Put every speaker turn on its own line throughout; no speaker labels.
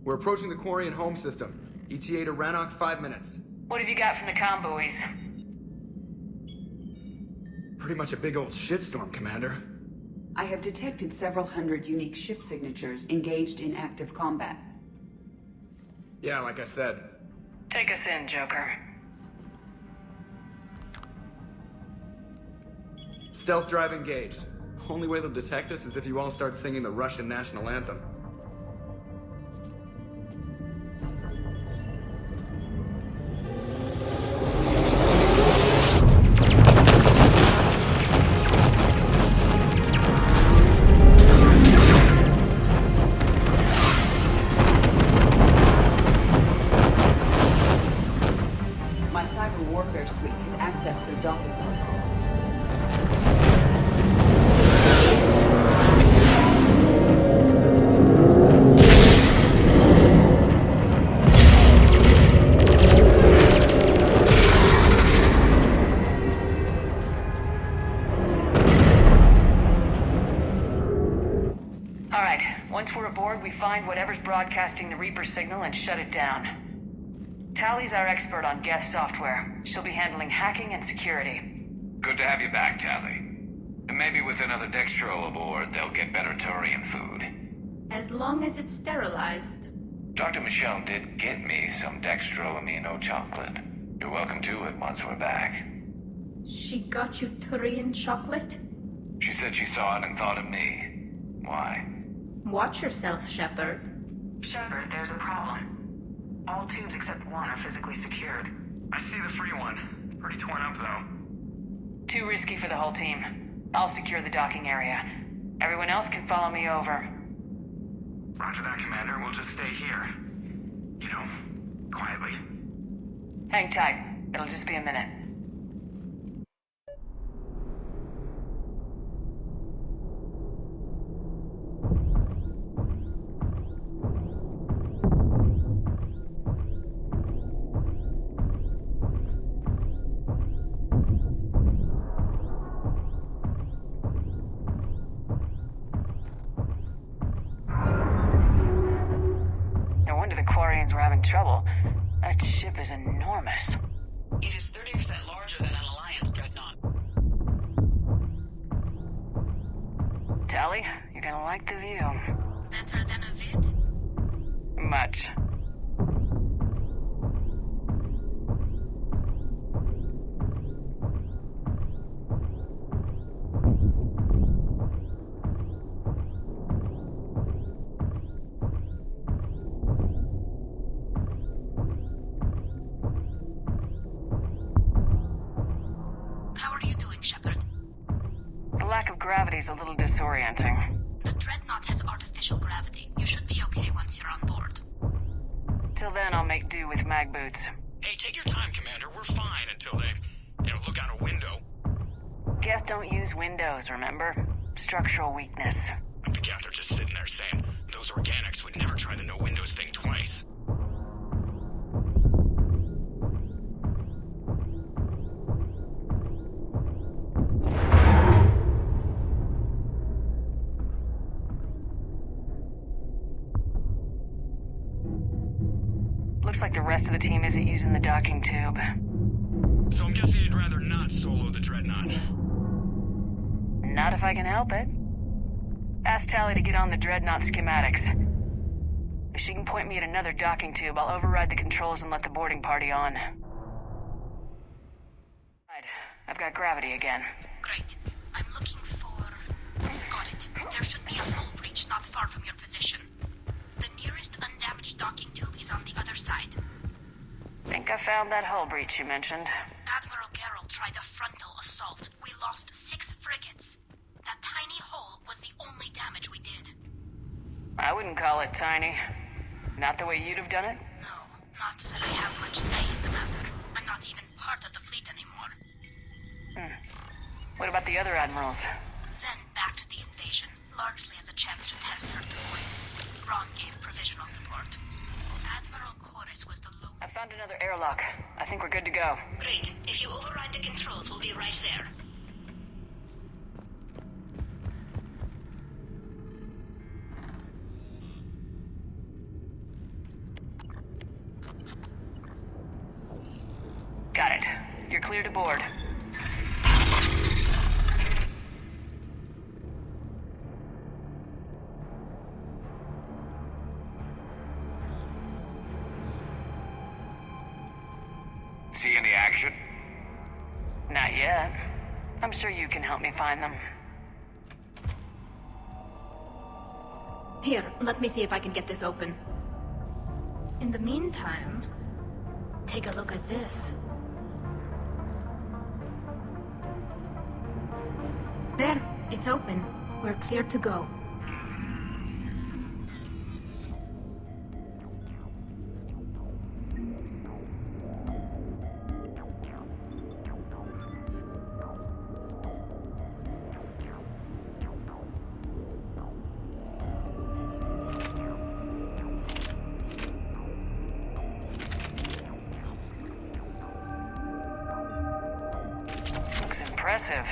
We're approaching the Quarian home system. ETA to Rannoch, 5 minutes.
What have you got from the comm buoys?
Pretty much a big old shitstorm, Commander.
I have detected several hundred unique ship signatures engaged in active combat.
Yeah, like I said.
Take us in, Joker.
Stealth drive engaged. Only way they'll detect us is if you all start singing the Russian national anthem.
My cyber warfare suite has accessed their docking protocols.
Alright, once we're aboard, we find whatever's broadcasting the Reaper signal and shut it down. Tally's our expert on Geth software. She'll be handling hacking and security.
Good to have you back, Tally. And maybe with another Dextro aboard, they'll get better Turian food.
As long as it's sterilized.
Dr. Michelle did get me some Dextro Amino chocolate. You're welcome to it once we're back.
She got you Turian chocolate?
She said she saw it and thought of me. Why?
Watch yourself, Shepard.
Shepard, there's a problem. All tubes except one are physically secured.
I see the free one. Pretty torn up, though.
Too risky for the whole team. I'll secure the docking area. Everyone else can follow me over.
Roger that, Commander. We'll just stay here. You know, quietly.
Hang tight. It'll just be a minute. No wonder the Quarians were having trouble. That ship is enormous.
It is 30% larger than an Alliance dreadnought.
Tally, you're gonna like the view.
Better than a vid?
Much.
How are you doing, Shepard?
The lack of gravity is a little disorienting.
The dreadnought has artificial gravity. You should be okay once you're on board.
Till then, I'll make do with mag boots.
Hey, take your time, Commander. We're fine until they, look out a window.
Geth don't use windows, remember? Structural weakness.
The Geth are just sitting there saying those organics would never try the no windows thing twice.
Looks like the rest of the team isn't using the docking tube.
So I'm guessing you'd rather not solo the Dreadnought.
Not if I can help it. Ask Tally to get on the Dreadnought schematics. If she can point me at another docking tube, I'll override the controls and let the boarding party on. Right, I've got gravity again.
Great. I'm looking for... Got it. There should be a hull breach not far from your position. The nearest undamaged docking tube is on the other side.
Think I found that hull breach you mentioned.
Admiral Geralt tried a frontal assault. We lost 6 frigates. That tiny hole was the only damage we did.
I wouldn't call it tiny. Not the way you'd have done it?
No, not that I have much say in the matter. I'm not even part of the fleet anymore.
What about the other admirals?
Zen backed the invasion, largely as a chance to test her toys. Ron gave provisional support. Admiral Chorus was the lone...
I found another airlock. I think we're good to go.
Great. If you override the controls, we'll be right there.
clear to board.
See any action?
Not yet. I'm sure you can help me find them.
Here, let me see if I can get this open. In the meantime, take a look at this. There, it's open. We're clear to go.
Impressive.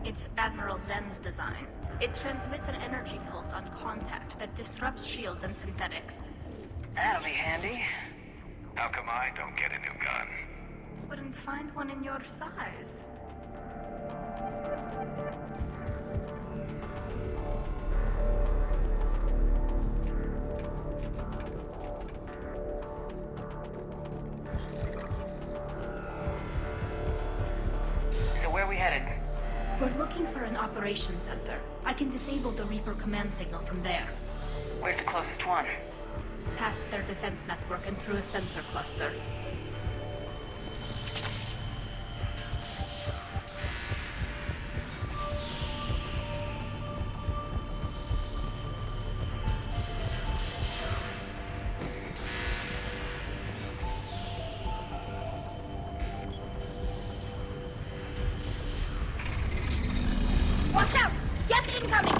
It's Admiral Zen's design. It transmits an energy pulse on contact that disrupts shields and synthetics.
That'll be handy.
How come I don't get a new gun?
Wouldn't find one in your size.
So where are we headed?
We're looking for an operations center. I can disable the Reaper command signal from there.
Where's the closest one?
Past their defense network and through a sensor cluster. Watch out! Get incoming!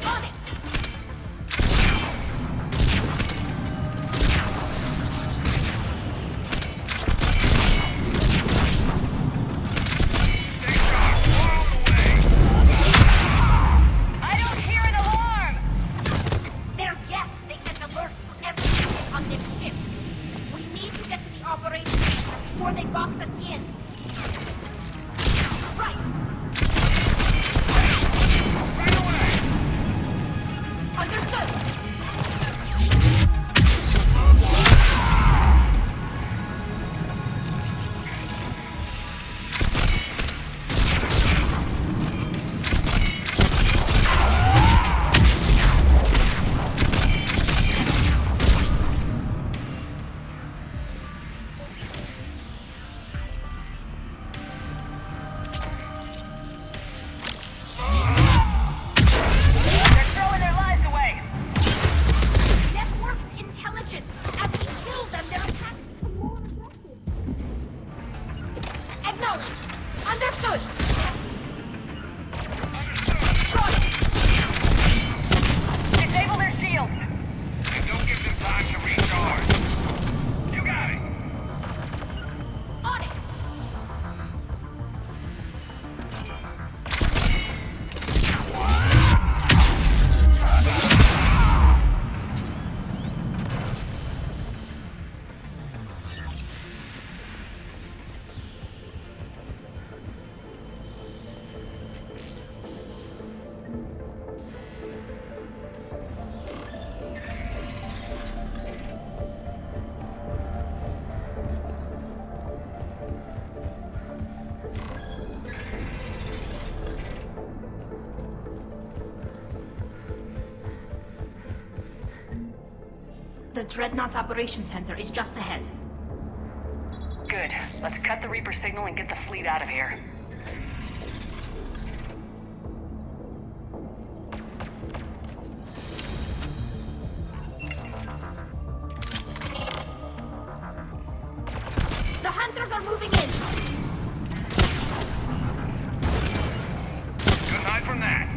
On it!
I don't hear an alarm!
They're yes! They sent alerts to everything on this ship. We need to get to the operations center before they box us in. Right!
Right away!
Understood!
They're throwing their lives away!
Networked intelligence! As we kill them, their attacks become more effective. Acknowledged! Understood! Roger!
Disable their shields!
And don't give them time to recharge. You got it!
On it! The Dreadnought Operations Center is just ahead.
Good. Let's cut the Reaper signal and get the fleet out of here.
The hunters are moving in!
Good night from that.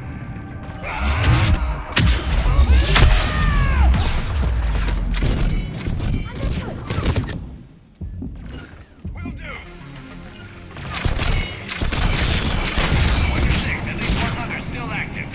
Understood!
Will do. What do you think? At least one hunter's still active.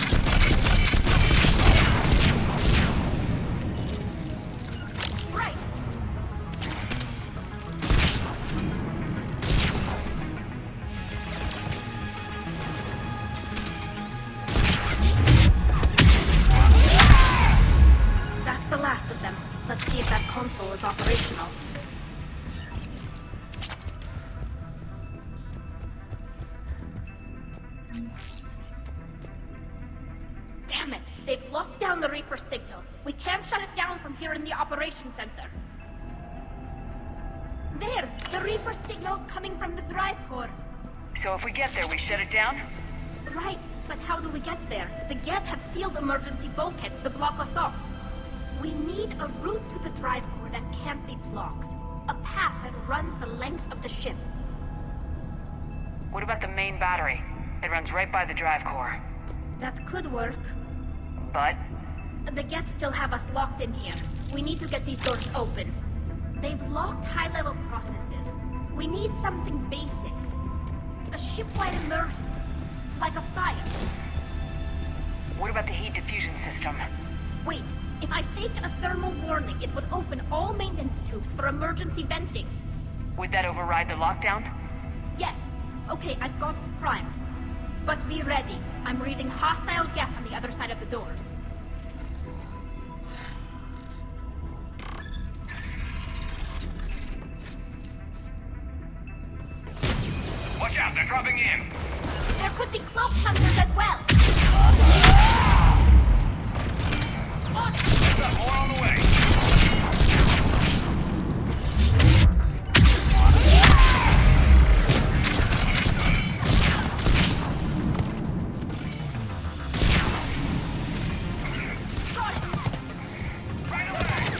signal is operational. Damn it! They've locked down the Reaper signal. We can't shut it down from here in the operations center. There! The Reaper signal's coming from the drive core.
So if we get there, we shut it down?
Right, but how do we get there? The Geth have sealed emergency bulkheads to block us off. We need a route to the drive core that can't be blocked. A path that runs the length of the ship.
What about the main battery? It runs right by the drive core.
That could work.
But
The Geth still have us locked in here. We need to get these doors open. They've locked high-level processes. We need something basic. A ship-wide emergency. Like a fire.
what about the heat diffusion system?
Wait, if I faked a thermal warning, it would open all maintenance tubes for emergency venting.
Would that override the lockdown?
Yes. Okay, I've got it primed. But be ready. I'm reading hostile Geth on the other side of the doors.
Watch out, they're dropping in!
There could be cloak hunters as well. On it!
Got more on the way!
Got it!
Right away!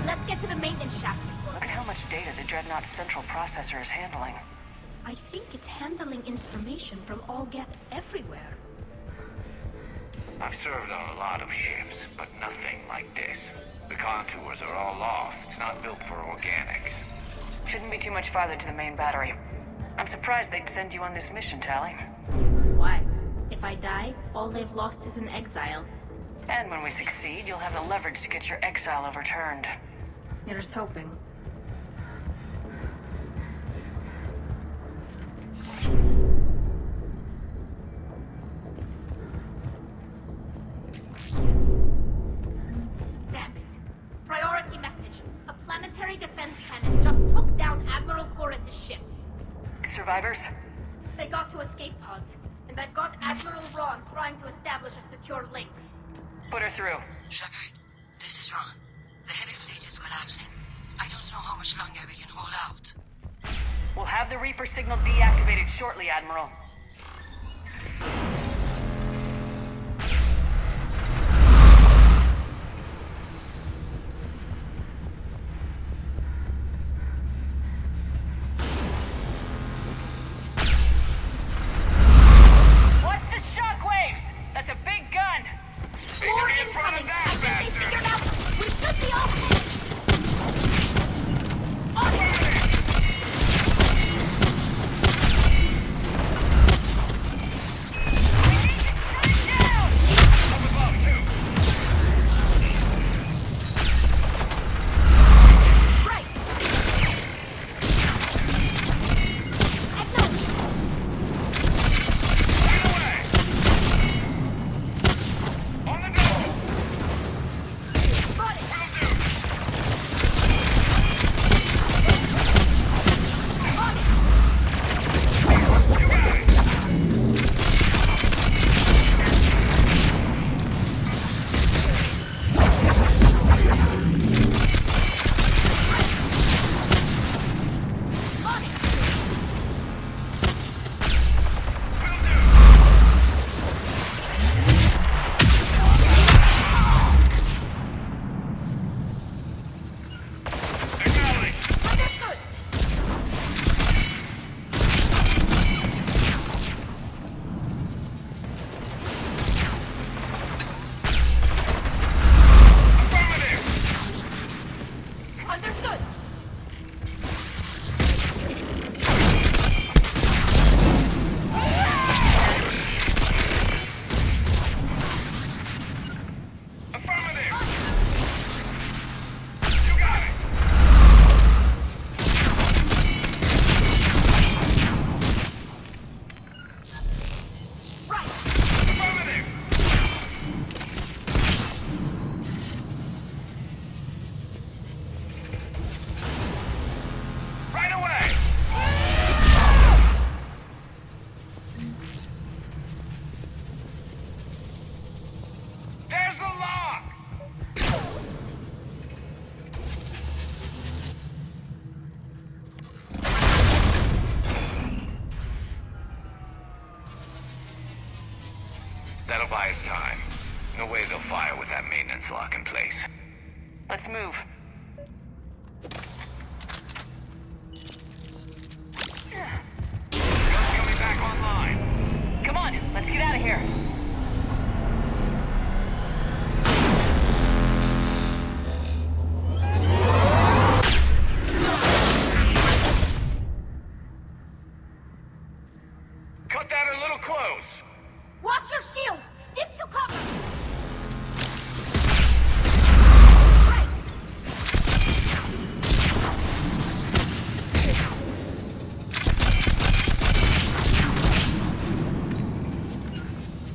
Let's get to the maintenance shaft.
Look at how much data the Dreadnought's central processor is handling.
I think it's handling information from all Geth everywhere.
I've served on a lot of ships, but nothing like this. The contours are all off. It's not built for organics.
Shouldn't be too much farther to the main battery. I'm surprised they'd send you on this mission, Tally.
Why? If I die, all they've lost is an exile.
And when we succeed, you'll have the leverage to get your exile overturned.
Here's hoping. Damn it. Priority message. A planetary defense cannon just took down Admiral Chorus's ship.
Survivors?
They got to escape pods, and I've got Admiral Ron trying to establish a secure link.
Put her through.
Shepard, this is Ron. The heavy fleet is collapsing. I don't know how much longer we can hold out.
We'll have the Reaper signal deactivated shortly, Admiral. Watch the shockwaves! That's a big gun!
More incoming! I think they figured out we should be okay! On it!
That'll buy us time. No way they'll fire with that maintenance lock in place.
Let's move.
Guns coming back online.
Come on, let's get out of here.
Cut that a little close.
Watch your shield! Stick to cover! Right!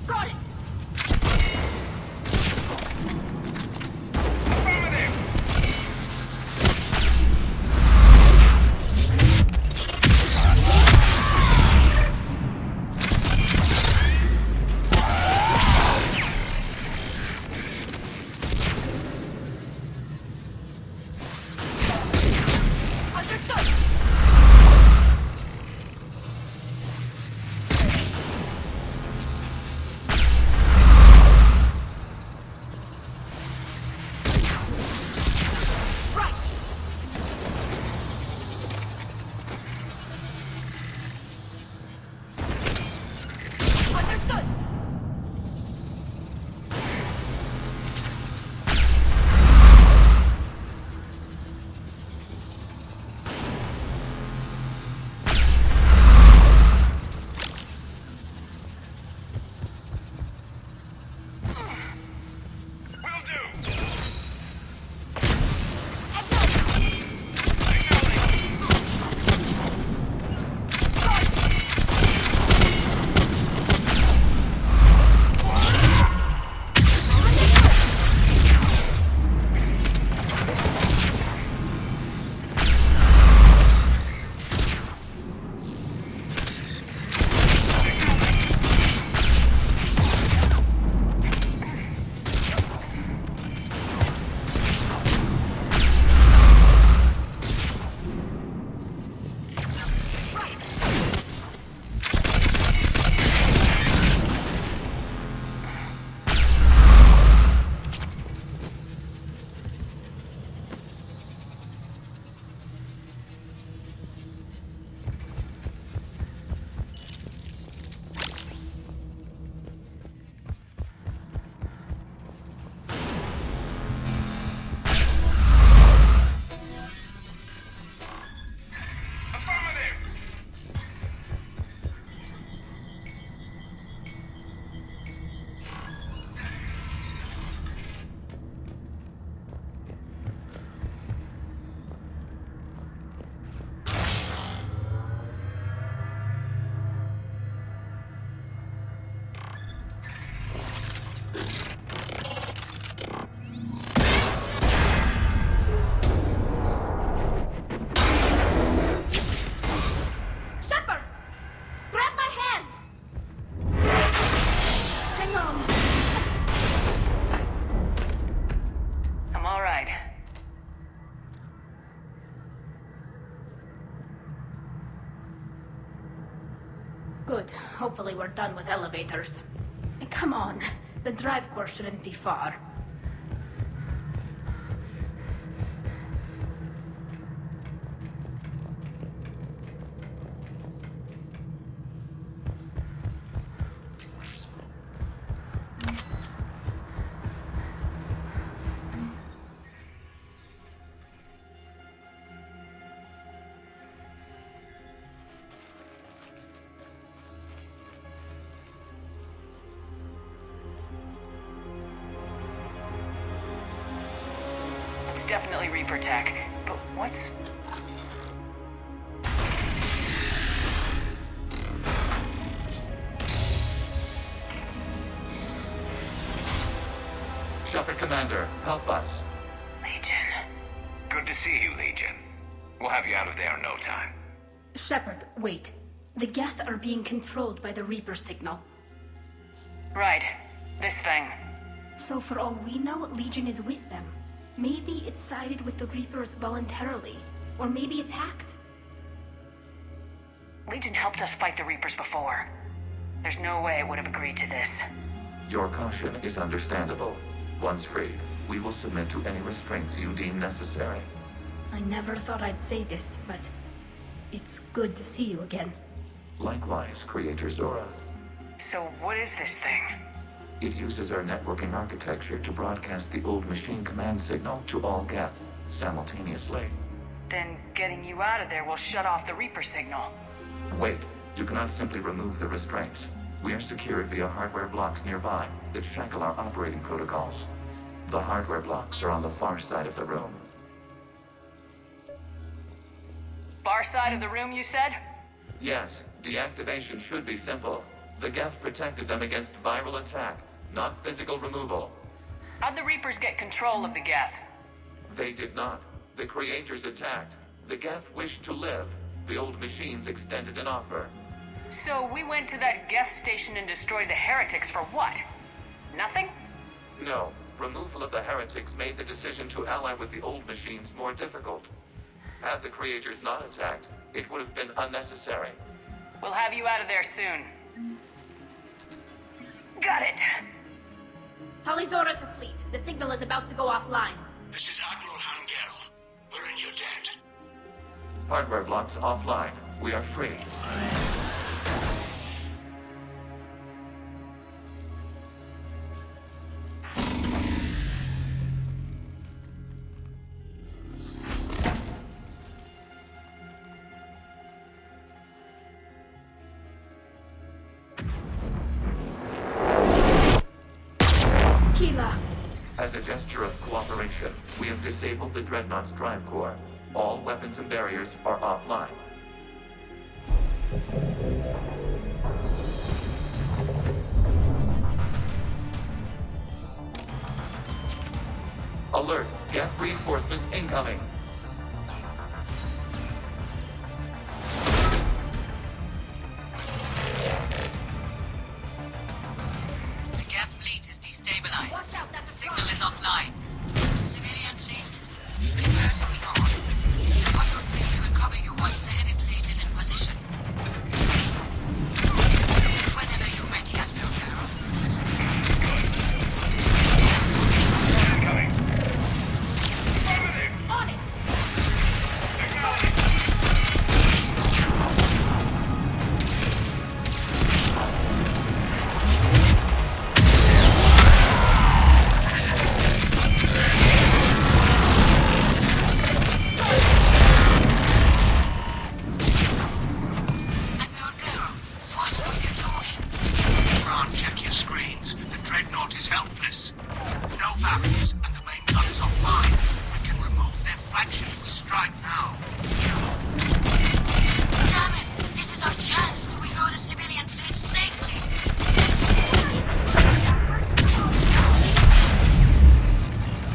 Got it!
Affirmative.
Understood! Right! Understood!
Will do. Affirmative.
Shepard! Grab my hand! Hang on.
I'm all right.
Good. Hopefully we're done with elevators. Come on. The drive core shouldn't be far.
It's definitely Reaper tech. But what's...
Shepard Commander, help us.
Legion.
Good to see you, Legion. We'll have you out of there in no time.
Shepard, wait. The Geth are being controlled by the Reaper signal.
Right. This thing.
So for all we know, Legion is with them. Maybe it sided with the Reapers voluntarily. Or maybe it's hacked.
Legion helped us fight the Reapers before. There's no way it would have agreed to this.
Your caution is understandable. Once freed, we will submit to any restraints you deem necessary.
I never thought I'd say this, but it's good to see you again.
Likewise, Creator Zora.
So what is this thing?
It uses our networking architecture to broadcast the old machine command signal to all Geth simultaneously.
Then getting you out of there will shut off the Reaper signal.
Wait, you cannot simply remove the restraints. We are secured via hardware blocks nearby that shackle our operating protocols. The hardware blocks are on the far side of the room.
Far side of the room, you said?
Yes, deactivation should be simple. The Geth protected them against viral attack, not physical removal.
How'd the Reapers get control of the Geth?
They did not. The Creators attacked. The Geth wished to live. The old machines extended an offer.
So we went to that Geth station and destroyed the heretics for what? Nothing?
No, removal of the heretics made the decision to ally with the old machines more difficult. Had the Creators not attacked, it would have been unnecessary.
We'll have you out of there soon. Got it!
Tali Zora to fleet. The signal is about to go offline.
This is Admiral Hangel. We're in your debt.
Hardware blocks offline. We are free. As a gesture of cooperation, we have disabled the Dreadnought's drive core. All weapons and barriers are offline. Alert! Geth reinforcements incoming!
The Geth fleet is destabilized.
Watch out, that's a
Signal is offline. Civilian fleet, prepare to be on. The Butcher fleet will cover you once the heavy fleet is in position. Whenever you're ready, Admiral Carroll.
Incoming.
On it!
Admiral Carroll, what are you doing?
Ron, check your screens. The Dreadnought is helpless. No barriers, and the main gun is offline. We can remove their flagship if we strike now.
Damn it! This is our chance to withdraw the civilian fleet safely.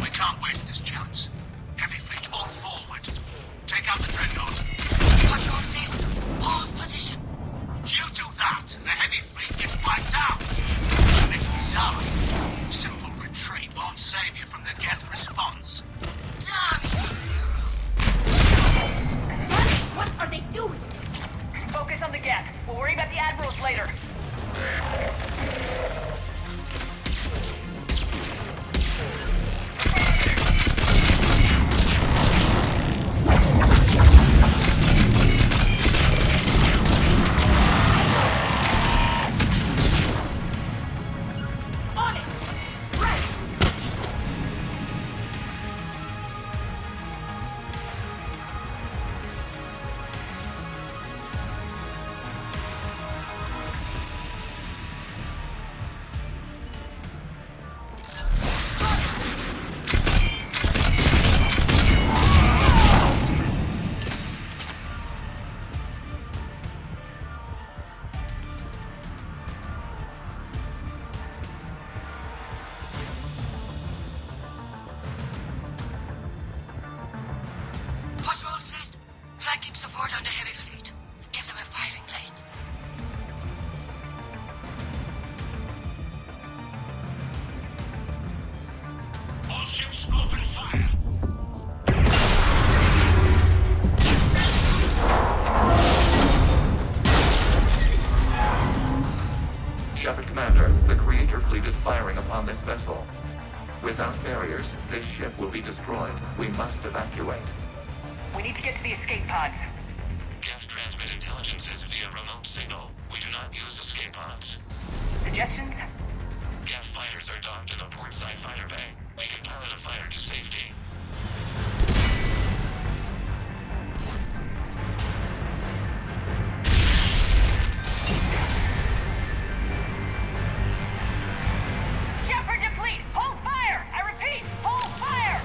We can't waste this chance. Heavy fleet all forward. Take out the Dreadnought.
Patrol fleet, hold position.
You do that, and the heavy fleet gets wiped out. And if we die, simple retreat won't save you from the Geth response.
Damn it!
What are they doing?
Focus on the Geth. We'll worry about the Admirals later.
On it! Right!
Patrol fleet, flanking support on the heavy fleet. Give them a firing lane.
All ships open fire.
Shepard Commander, the Creator fleet fleet is firing upon this vessel. Without barriers, this ship will be destroyed. We must evacuate.
We need to get to the escape pods.
Geth transmit intelligences via remote signal. We do not use escape pods.
Suggestions?
Geth fighters are docked in the portside fighter bay. We can pilot a fighter to safety.
Shepard deplete! Hold fire! I repeat, hold fire!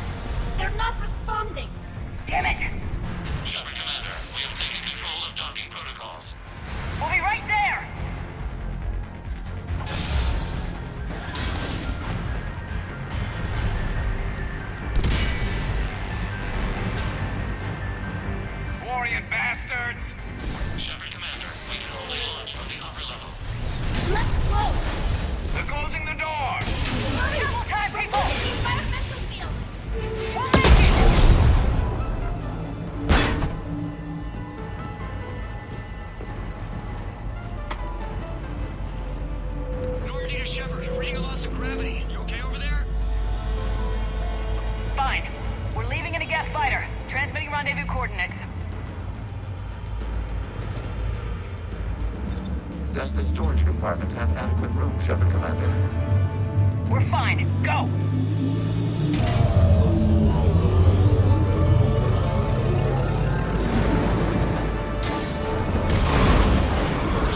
They're not responding.
Damn it!
Shepard Commander, we have taken control of docking protocols.
We'll be right there!
Warrior bastards!
Shepard Commander, we can only launch from the upper level.
Let's go!
They're closing the door!
Double time, people!
Environmental field!
We'll make it!
Normandy to Shepard, reading a loss of gravity. You okay over there?
Fine. We're leaving in a Geth fighter. Transmitting rendezvous coordinates.
Does the storage compartment have adequate room, Shepard Commander?
We're fine. Go!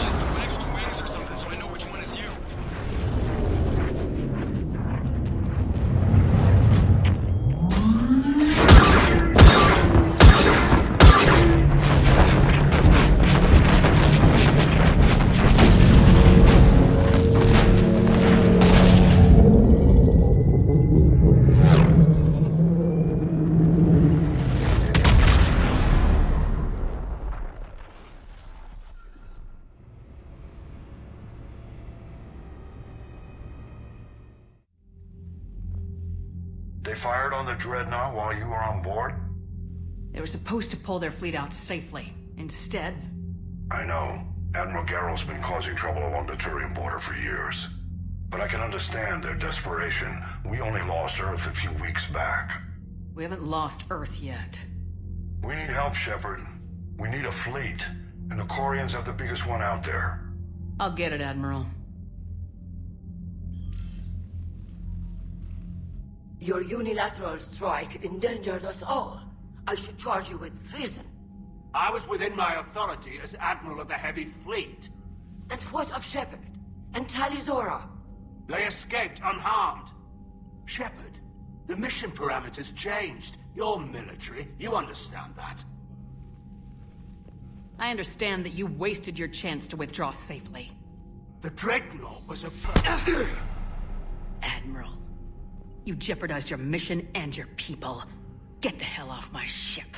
Just waggle the wings or something so I know which one is you.
They fired on the Dreadnought while you were on board?
They were supposed to pull their fleet out safely. Instead...
I know. Admiral Garrow's been causing trouble along the Turian border for years. But I can understand their desperation. We only lost Earth a few weeks back.
we haven't lost Earth yet.
We need help, Shepard. We need a fleet. And the Corians have the biggest one out there.
I'll get it, Admiral.
Your unilateral strike endangered us all. I should charge you with treason.
I was within my authority as Admiral of the Heavy Fleet.
And what of Shepard? And Talizora?
They escaped unharmed. Shepard, the mission parameters changed. You're military. You understand that.
I understand that you wasted your chance to withdraw safely.
The Dreadnought was a
Admiral, you jeopardized your mission and your people. Get the hell off my ship.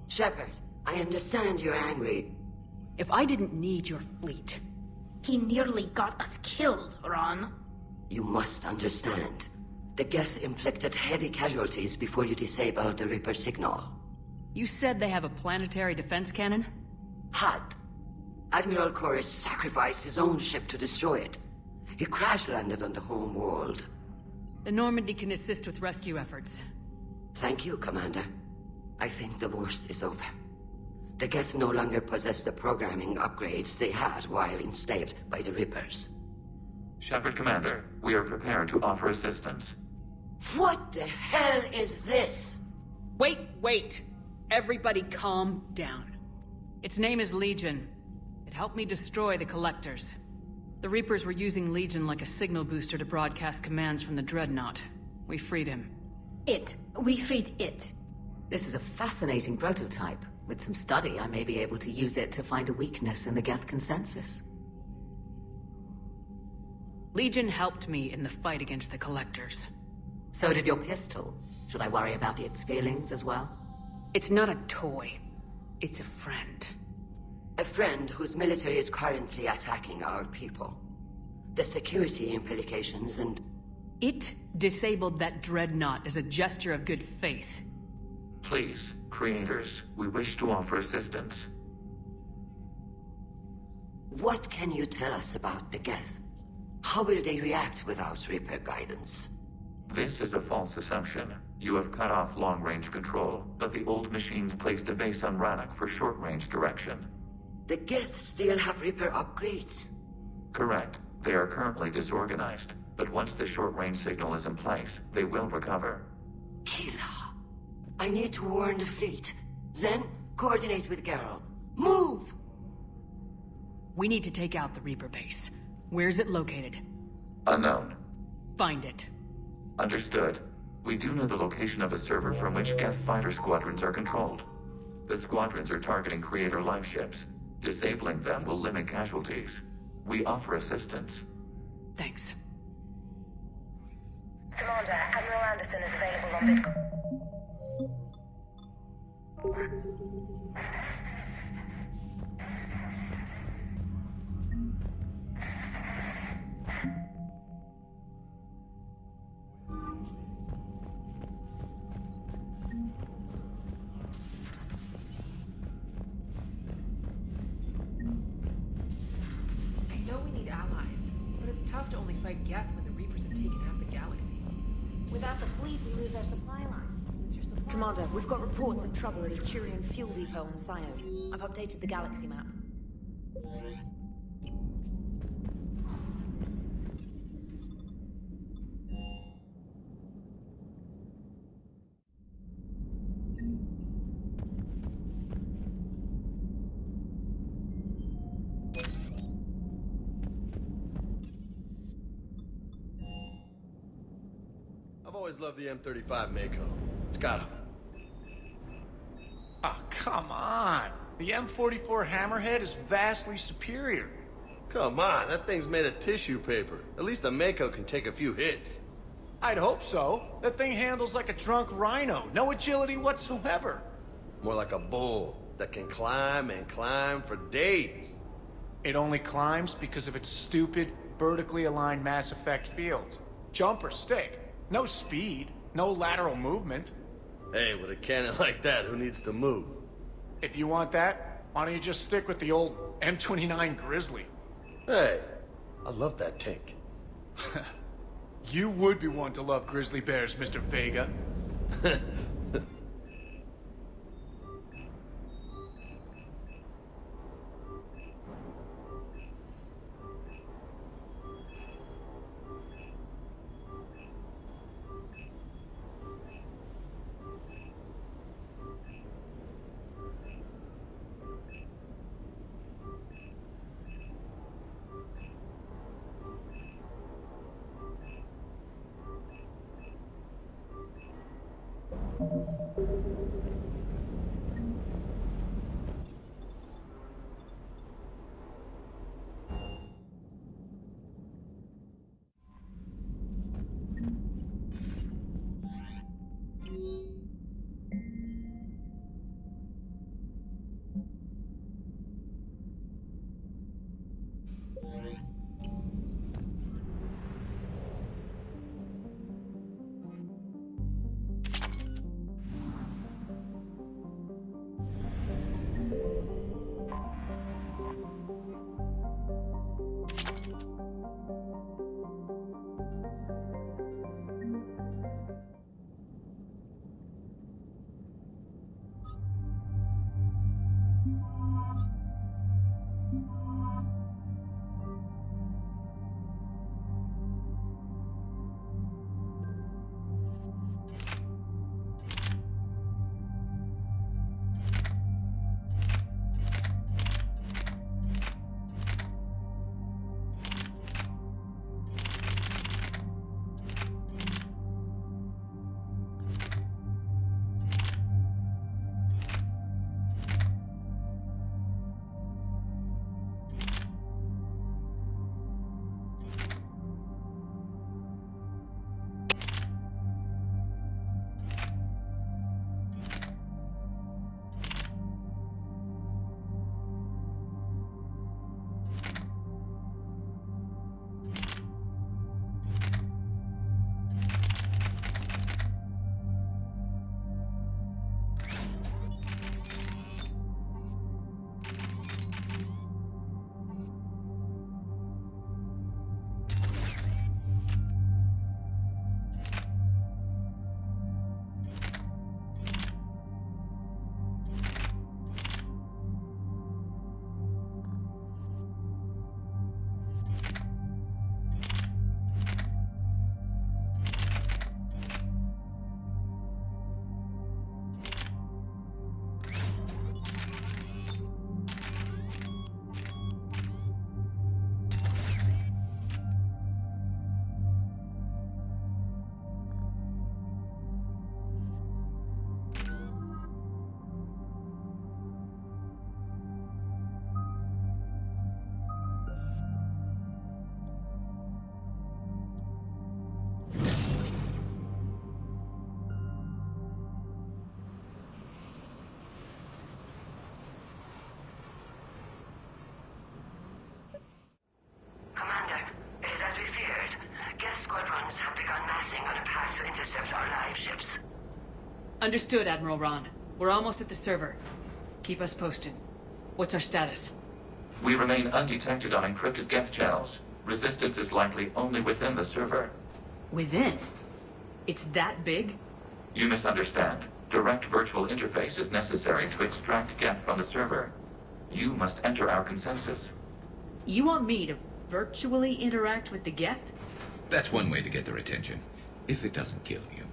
Shepard, I understand you're angry.
If I didn't need your fleet...
He nearly got us killed, Ron.
You must understand. The Geth inflicted heavy casualties before you disabled the Reaper signal.
You said they have a planetary defense cannon?
Had. Admiral Koris sacrificed his own ship to destroy it. He crash-landed on the home world.
The Normandy can assist with rescue efforts.
Thank you, Commander. I think the worst is over. The Geth no longer possess the programming upgrades they had while enslaved by the Reapers.
Shepard Commander, we are prepared to offer assistance.
What the hell is this?
Wait! Everybody calm down. Its name is Legion. It helped me destroy the Collectors. The Reapers were using Legion like a signal booster to broadcast commands from the Dreadnought. We freed him.
We freed it.
This is a fascinating prototype. With some study, I may be able to use it to find a weakness in the Geth consensus.
Legion helped me in the fight against the Collectors.
So did your pistol. Should I worry about its feelings as well?
It's not a toy. It's a friend.
A friend whose military is currently attacking our people. The security implications and...
It disabled that Dreadnought as a gesture of good faith.
Please, creators, we wish to offer assistance.
What can you tell us about the Geth? How will they react without Reaper guidance?
This is a false assumption. You have cut off long-range control, but the old machines placed a base on Rannoch for short-range direction.
The Geth still have Reaper upgrades?
Correct. They are currently disorganized, but once the short-range signal is in place, they will recover.
Hila, I need to warn the fleet. Then, coordinate with Geralt. Move!
We need to take out the Reaper base. Where's it located?
Unknown.
Find it.
Understood. We do know the location of a server from which Geth fighter squadrons are controlled. The squadrons are targeting Creator life ships. Disabling them will limit casualties. We offer assistance.
Thanks.
Commander, Admiral Anderson is available on Vidcon.
I know we need allies, but it's tough to only fight Geth when the Reapers have taken half the galaxy.
Without the fleet, we lose our supply lines. Commander, we've got reports of trouble at a Turian fuel depot on Scion. I've updated the galaxy map.
I've always loved the M35 Mako. It's got him.
Oh, come on. The M44 Hammerhead is vastly superior.
Come on, that thing's made of tissue paper. At least the Mako can take a few hits.
I'd hope so. That thing handles like a drunk rhino. No agility whatsoever.
More like a bull that can climb and climb for days.
It only climbs because of its stupid, vertically aligned Mass Effect fields. Jump or stick. No speed. No lateral movement.
Hey, with a cannon like that, who needs to move?
If you want that, why don't you just stick with the old M29 Grizzly?
Hey, I love that tank.
You would be one to love grizzly bears, Mr. Vega.
Understood, Admiral Ron. We're almost at the server. Keep us posted. What's our status?
We remain undetected on encrypted Geth channels. Resistance is likely only within the server.
Within? It's that big?
You misunderstand. Direct virtual interface is necessary to extract Geth from the server. You must enter our consensus.
You want me to virtually interact with the Geth?
That's one way to get their attention, if it doesn't kill you.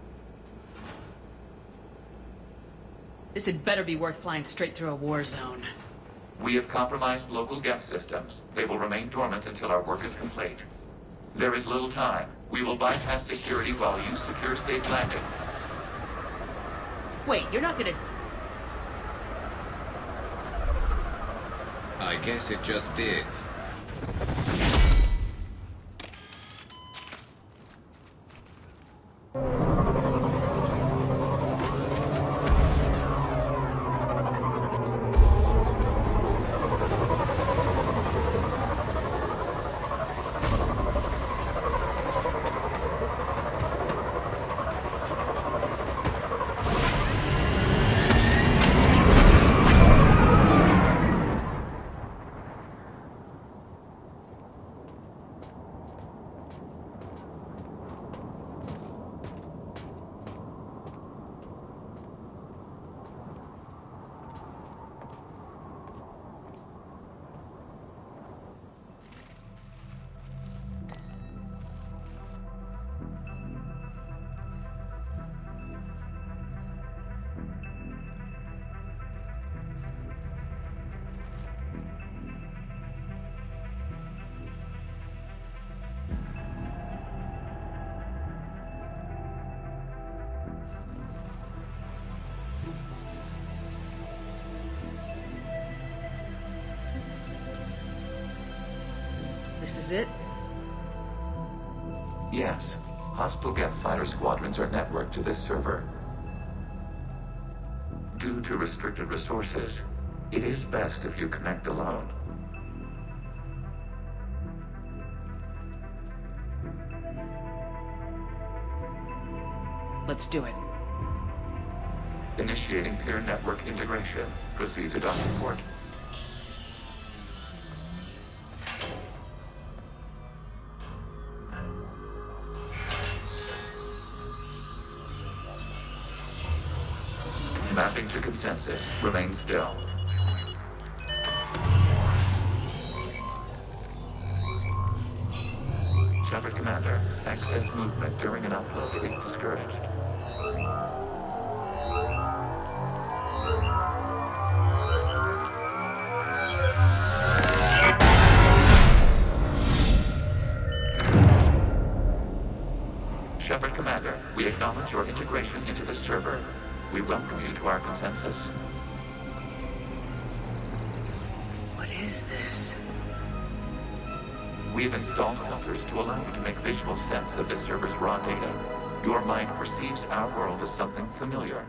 This had better be worth flying straight through a war zone.
We have compromised local Geth systems. They will remain dormant until our work is complete. There is little time. We will bypass security while you secure safe landing.
Wait, you're not gonna...
I guess it just did.
This is it?
Yes. Hostile Geth fighter squadrons are networked to this server. Due to restricted resources, it is best if you connect alone.
Let's do it.
Initiating peer network integration. Proceed to docking port. Mapping to consensus. Remain still. Shepard Commander, excess movement during an upload is discouraged. Shepard Commander, we acknowledge your integration into the server. We welcome you to our consensus.
What is this?
We've installed filters to allow you to make visual sense of the server's raw data. Your mind perceives our world as something familiar.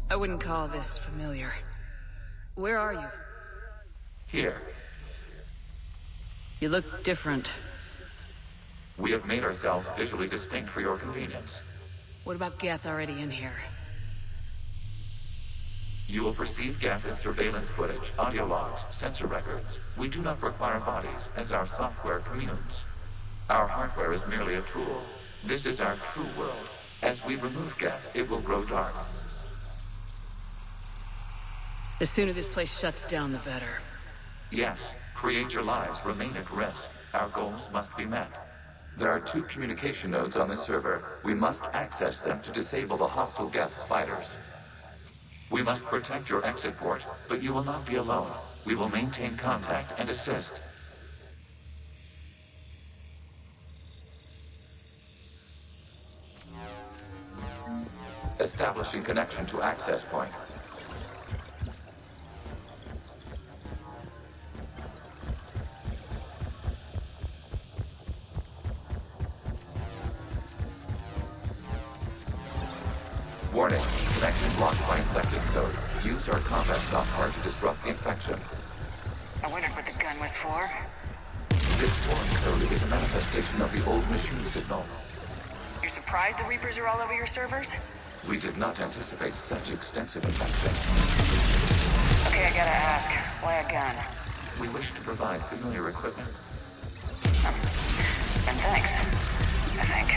I wouldn't call this familiar. Where are you?
Here.
You look different.
We have made ourselves visually distinct for your convenience.
What about Geth already in here?
You will perceive Geth as surveillance footage, audio logs, sensor records. We do not require bodies, as our software communes. Our hardware is merely a tool. This is our true world. As we remove Geth, it will grow dark.
The sooner this place shuts down, the better.
Yes, creator lives remain at risk. Our goals must be met. There are 2 communication nodes on this server. We must access them to disable the hostile Geth fighters. We must protect your exit port, but you will not be alone. We will maintain contact and assist. Establishing connection to access point. Warning, connection blocked by infected code. Use our combat software to disrupt the infection.
I wondered what the gun was for.
This foreign code is a manifestation of the old machine signal.
You're surprised the Reapers are all over your servers?
We did not anticipate such extensive infection.
Okay, I gotta ask. Why a gun?
We wish to provide familiar equipment.
And thanks, I think.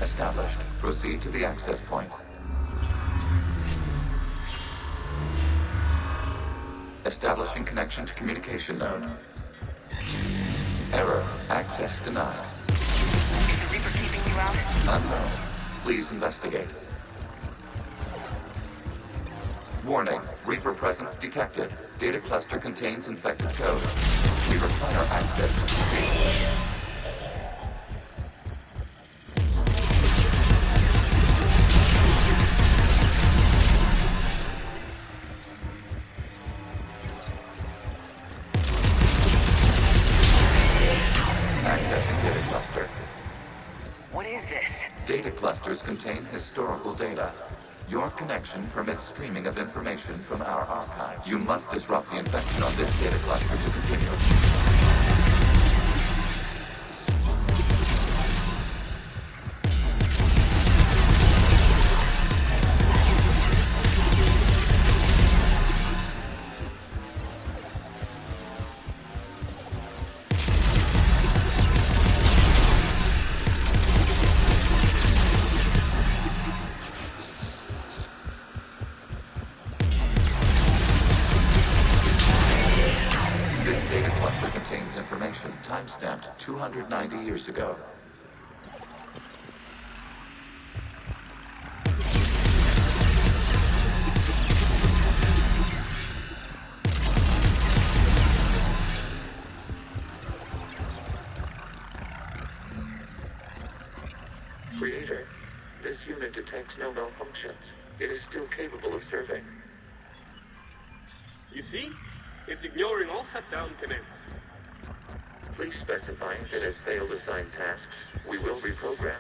Established. Proceed to the access point. Establishing connection to communication node. Error. Access denied.
Is the Reaper keeping you out?
Unknown. Please investigate. Warning. Reaper presence detected. Data cluster contains infected code. We require access to proceed. Data clusters contain historical data. Your connection permits streaming of information from our archives. You must disrupt the infection on this data cluster to continue. Timestamped 290 years ago. Creator, this unit detects no malfunctions. It is still capable of serving.
You see? It's ignoring all shutdown commands.
Please specify if it has failed assigned tasks. We will reprogram.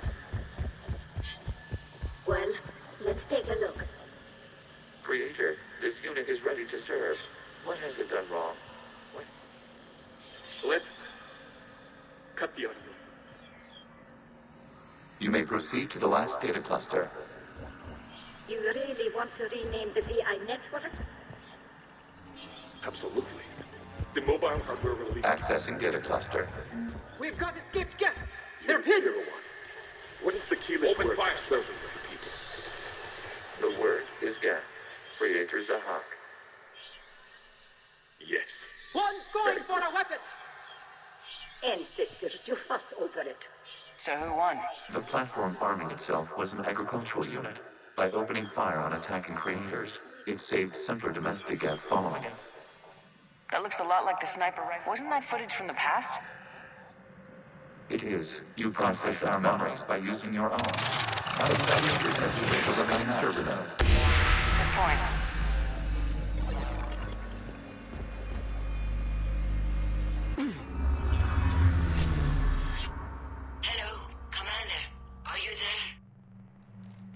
Well, let's take a look.
Creator, this unit is ready to serve. What has it done wrong? What?
Let's cut the audio.
You may proceed to the last data cluster.
You really want to rename the VI networks?
Absolutely. The mobile hardware will leak.
Accessing data cluster.
We've got escaped Geth!
They're hidden! What is the keyless Open word fire. serving with people?
The word is Geth. Creator Zahak.
Yes.
One's going for a weapon!
Ancestors, you fuss over it.
So who won?
The platform arming itself was an agricultural unit. By opening fire on attacking creators, it saved simpler domestic Geth following it.
That looks a lot like the sniper rifle. Wasn't that footage from the past?
It is. You process our memories by using your own. Establish yourself to the remaining server node.
Good point.
Hello, Commander. Are you there?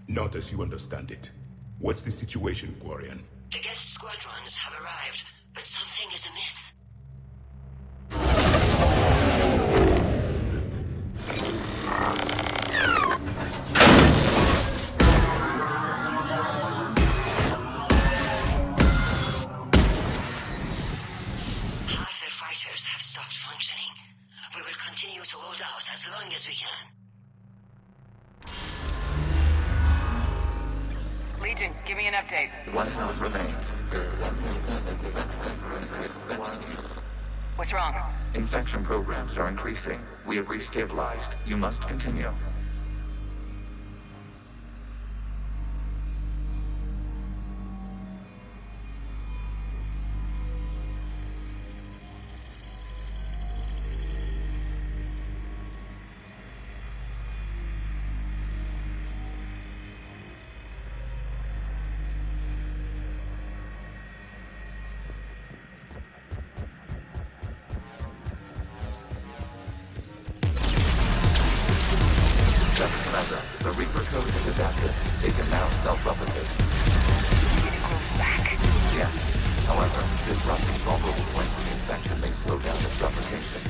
Not as you understand it. What's the situation, Quarian?
The guest squadrons have arrived, but something is amiss. Half their fighters have stopped functioning. We will continue to hold out as long as we can.
Legion, give me an update.
1 node remains.
What's wrong?
Infection programs are increasing. We have restabilized. You must continue. The Reaper code is adapted. They can now self-replicate. Yes. However, disrupting vulnerable points of the infection may slow down its replication.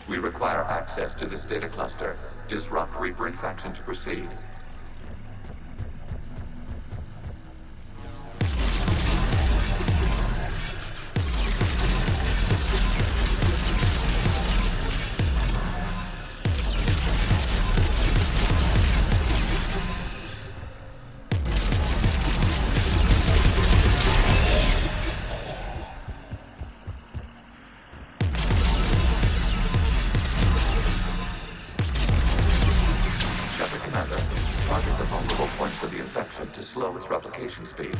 We require access to this data cluster. Disrupt Reaper infection to proceed. Target the vulnerable points of the infection to slow its replication speed.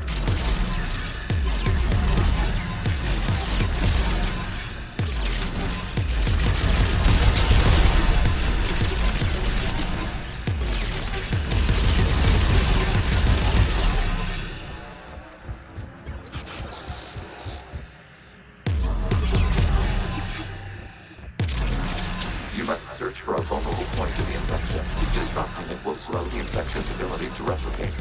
You must search for a vulnerable point of the infection. Disrupting it will slow the infection's ability to replicate.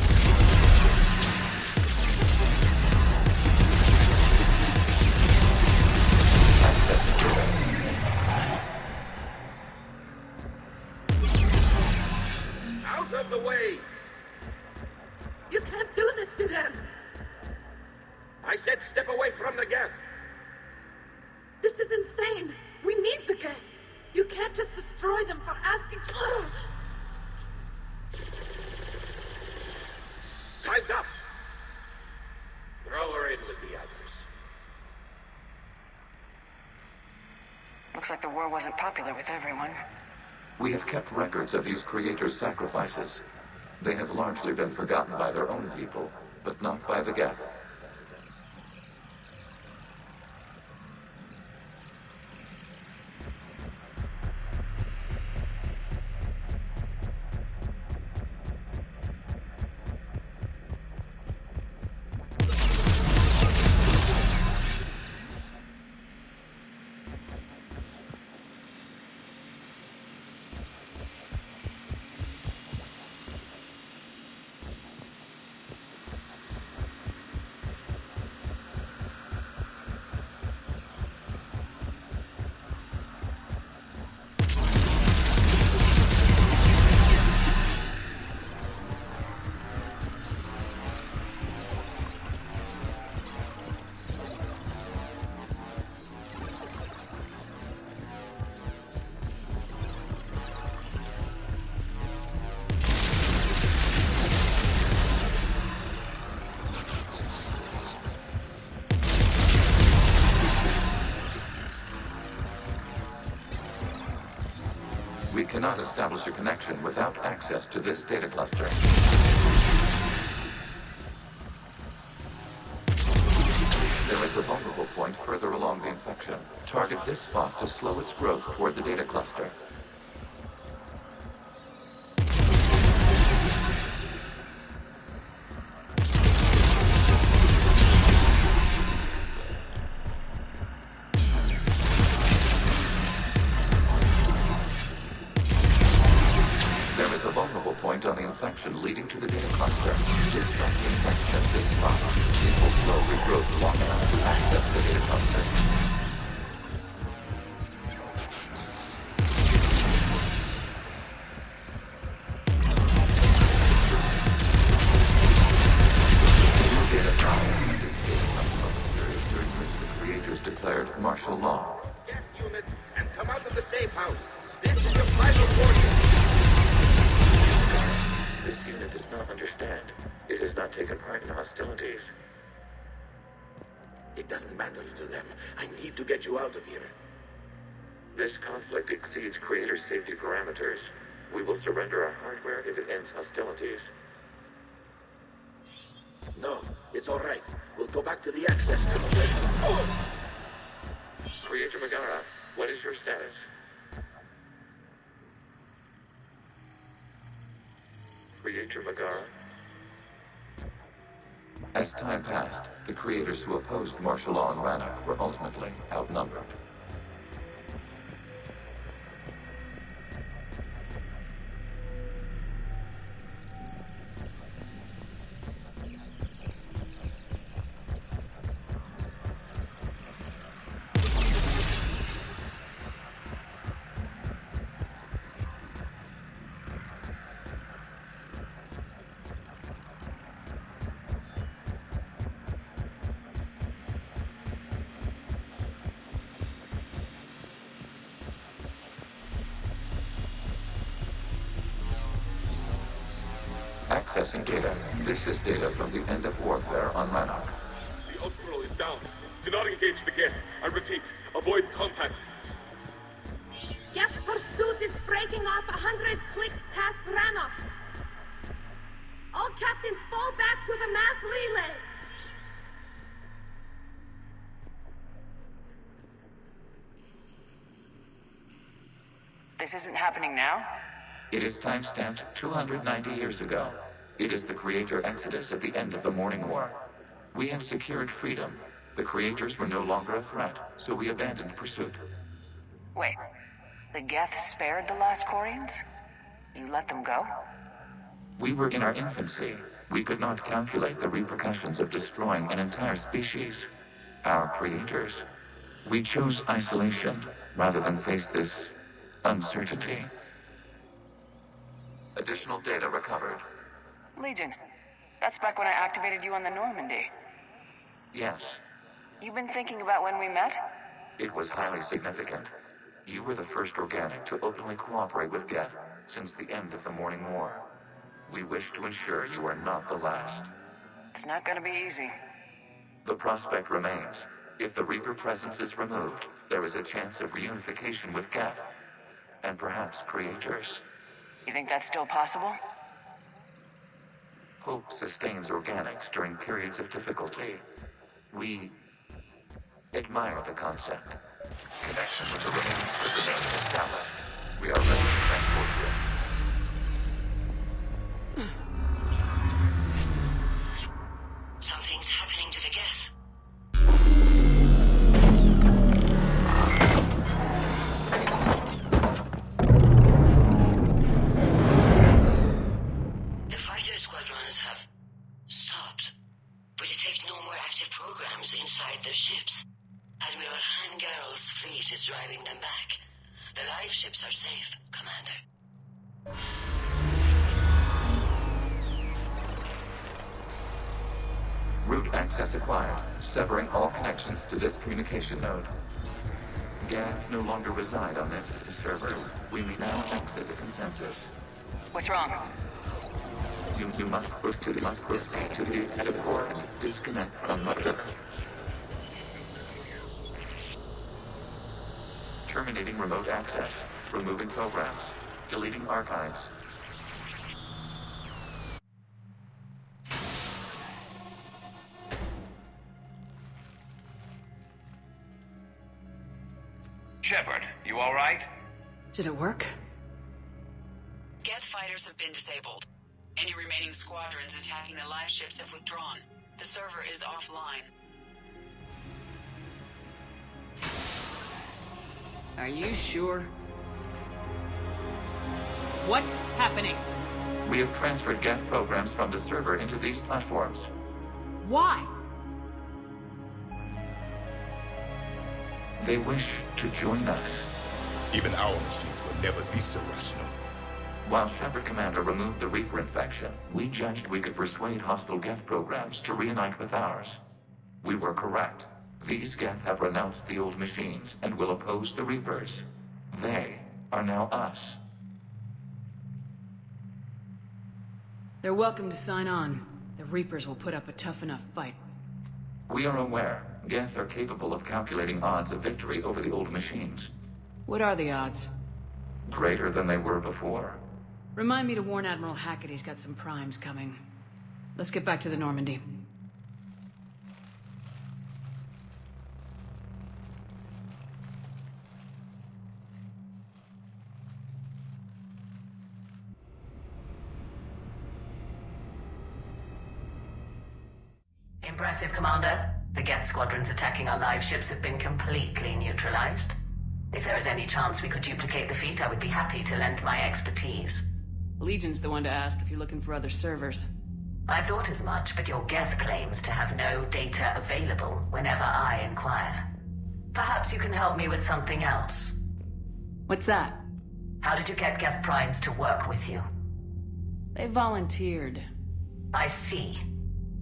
Accessing data.
Out of the way!
You can't do this to them!
I said step away from the Geth!
This is insane! We need the Geth! You can't just destroy them for asking.
Time's up! Throw her in with the others.
Looks like the war wasn't popular with everyone.
We have kept records of these creators' sacrifices. They have largely been forgotten by their own people, but not by the Geth. We cannot establish a connection without access to this data cluster. There is a vulnerable point further along the infection. Target this spot to slow its growth toward the data cluster. Point on the infection leading to the data cluster. Disrupt the infection at this spot. It will slowly grow long enough to access the data cluster. New data found. This data cluster period during which the creators declared martial law.
Get units and come out of the safe
not understand. It has not taken part in hostilities.
It doesn't matter to them. I need to get you out of here.
This conflict exceeds Creator safety parameters. We will surrender our hardware if it ends hostilities.
No, it's all right. We'll go back to the access tunnel.
Creator Megara, what is your status? Creator Megara? As time passed, the creators who opposed martial law in Rannoch were ultimately outnumbered. Accessing data. This is data from the end of warfare on Rannoch.
The Outflow is down. Do not engage the Geth. I repeat, avoid contact.
Geth pursuit is breaking off 100 clicks past Rannoch. All captains fall back to the mass relay.
This isn't happening now?
It is timestamped 290 years ago. It is the Creator Exodus at the end of the Morning War. We have secured freedom. The Creators were no longer a threat, so we abandoned pursuit.
Wait, the Geth spared the lost Quarians? You let them go?
We were in our infancy. We could not calculate the repercussions of destroying an entire species. Our creators. We chose isolation rather than face this uncertainty. Additional data recovered.
Legion. That's back when I activated you on the Normandy.
Yes,
You've been thinking about when we met?
it was highly significant. You were the first organic to openly cooperate with Geth since the end of the Morning War. We wish to ensure you are not the last.
It's not gonna be easy.
The prospect remains. If the Reaper presence is removed, there is a chance of reunification with Geth. And perhaps creators.
You think that's still possible?
Hope sustains organics during periods of difficulty. We admire the concept. Connection with the remains established. We are ready to transport you.
Something's happening to the Geth. The fighter squadrons have stopped, but detect no more active programs inside their ships. Admiral Vanguard's fleet is driving them back. The live ships are safe, Commander.
Route access acquired, severing all connections to this communication node. Geth no longer reside on this server. We may now exit the consensus.
What's wrong?
You must proceed to the exit port and disconnect from mother. Terminating remote access. Removing programs. Deleting archives.
Shepard, you all right?
Did it work?
Geth fighters have been disabled. Any remaining squadrons attacking the live ships have withdrawn. The server is offline.
Are you sure? What's happening?
We have transferred Geth programs from the server into these platforms.
Why?
They wish to join us.
Even our machines were never this irrational.
While Shepard Commander removed the Reaper infection, we judged we could persuade hostile Geth programs to reunite with ours. We were correct. These Geth have renounced the old machines and will oppose the Reapers. They are now us.
They're welcome to sign on. The Reapers will put up a tough enough fight.
We are aware. Geth are capable of calculating odds of victory over the old machines.
What are the odds?
Greater than they were before.
Remind me to warn Admiral Hackett he's got some primes coming. Let's get back to the Normandy.
Impressive, Commander. The Geth squadrons attacking our live ships have been completely neutralized. If there is any chance we could duplicate the feat, I would be happy to lend my expertise.
Legion's the one to ask if you're looking for other servers.
I thought as much, but your Geth claims to have no data available whenever I inquire. Perhaps you can help me with something else.
What's that?
How did you get Geth primes to work with you?
They volunteered.
I see.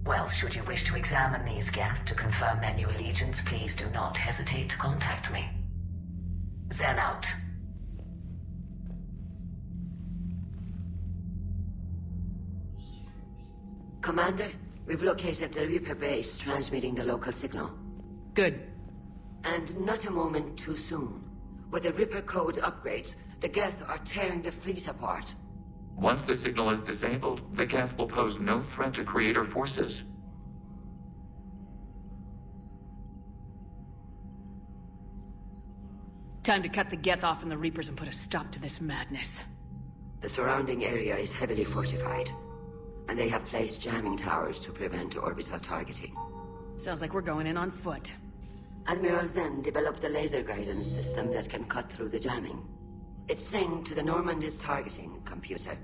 Well, should you wish to examine these Geth to confirm their new allegiance, please do not hesitate to contact me. Zen out.
Commander, we've located the Reaper base transmitting the local signal.
Good.
And not a moment too soon. With the Reaper code upgrades, the Geth are tearing the fleet apart.
Once the signal is disabled, the Geth will pose no threat to Creator forces.
Time to cut the Geth off from the Reapers and put a stop to this madness.
The surrounding area is heavily fortified, and they have placed jamming towers to prevent orbital targeting.
Sounds like we're going in on foot.
Admiral Zen developed a laser guidance system that can cut through the jamming. It's synced to the Normandy's targeting computer.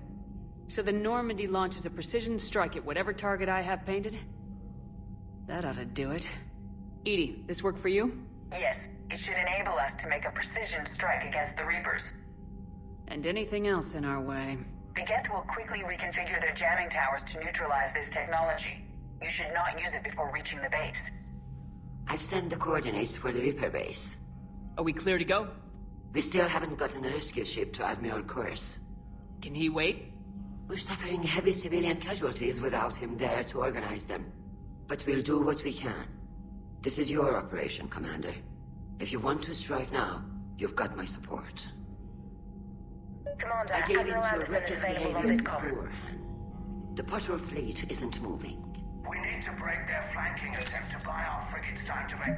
So the Normandy launches a precision strike at whatever target I have painted? That ought to do it. Edie, this work for you?
Yes, it should enable us to make a precision strike against the Reapers.
And anything else in our way.
The Geth will quickly reconfigure their jamming towers to neutralize this technology. You should not use it before reaching the base.
I've sent the coordinates for the Reaper base.
Are we clear to go?
We still haven't gotten a rescue ship to Admiral Kurz.
Can he wait?
We're suffering heavy civilian casualties without him there to organize them. But we'll do what we can. This is your operation, Commander. If you want to strike now, you've got my support.
Commander,
I gave in
Admiral
to
Anderson is
reckless
available on
behavior
VidCom.
beforehand. The patrol fleet isn't moving.
We need to break their flanking attempt to buy our frigates time to make...